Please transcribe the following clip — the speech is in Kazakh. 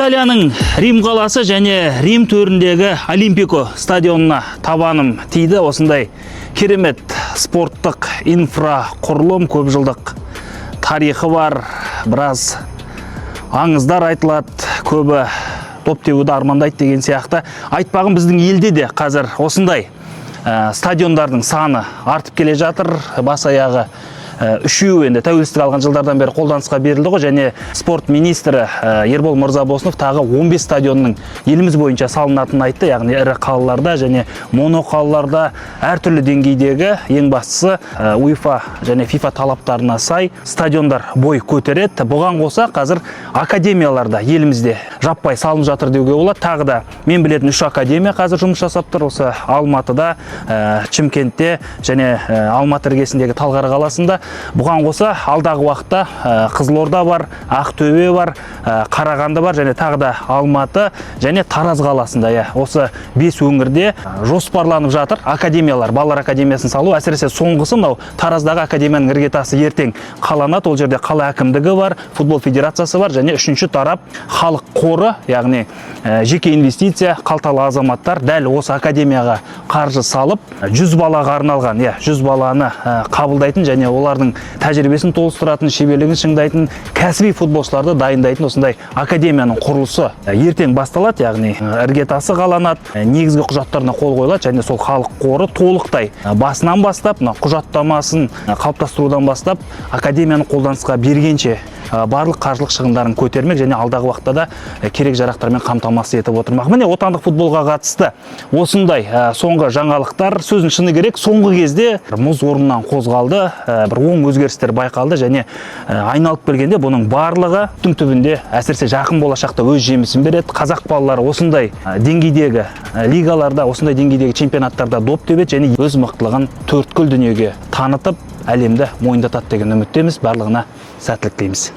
Италияның Рим қаласы және Рим төріндегі Олимпико стадионына табаным тиді. Осындай керемет спорттық инфрақұрылым, көп жылдық тарихы бар, біраз аңыздар айтылады, көбі топ тебуді армандайды деген сияқты. Айтпағым, біздің елде де қазір осындай стадиондардың саны артып келе жатыр. Бас аяғы үшеуі енді тәуелсіздік алған жылдардан бері қолданысқа берілді ғой, және спорт министрі Ербол Мырзабосынов тағы 15 стадионның еліміз бойынша салынатынын айтты, яғни ірі қалаларда және моноқалаларда әртүрлі деңгейдегі, ең бастысы УЕФА және ФИФА талаптарына сай стадиондар бой көтереді. Бұған қоса қазір академияларда елімізде жаппай салынып жатыр деуге болады. Тағы да мен білетін 3 академия қазір жұмыс жасап тұр. Осы Алматыда, Шымкентте және Алматы іргесіндегі Талғар қаласында. Бұған қоса алдағы уақытта Қызылорда бар, Ақтөбе бар, Қарағанды бар және тағы да Алматы және Тараз қаласында. Осы 5 өңірде жоспарланып жатыр академиялар, балалар академиясын салу. Әсіресе соңғысы мынау Тараздағы академияның іргетасы ертең қаланады. Ол жерде қала әкімдігі бар, футбол федерациясы бар және үшінші тарап халық қоры, яғни жеке инвестиция, қалталы азаматтар дәл осы академияға қаржы салып, 100 балаға арналған, 100 баланы қабылдайтын және олардың тәжірибесін толыстыратын, шеберлігін шыңдайтын, кәсіби футболшыларды дайындайтын осындай академияның құрылысы ертең басталады, яғни іргетасы қаланады, негізгі құжаттарына қол қойылады және сол халық қоры толықтай басынан бастап, құжаттамасын қалыптастырудан бастап, академияны қолданысқа бергенше барлық қаржылық шығындарын көтермек және алдағы уақытта да керек жарақтармен қамтамасыз етіп отырмақ. Міне отандық футболға қатысты осындай соңғы жаңалықтар. Сөзін шыны керек, соңғы кезде мұз орнынан қозғалды, бір оң өзгерістер байқалды және айналып келгенде бұның барлығы түбінде әсіресе жақын болашақта өз жемісін береді. Қазақ балалары осындай деңгейдегі лигаларда, осындай деңгейдегі чемпионаттарда доп тебеді және өз мықтылығын төрткүл дүниеге танытып, әлемді мойындатады деген үміттеміз. Барлығына сәттілік тілейміз.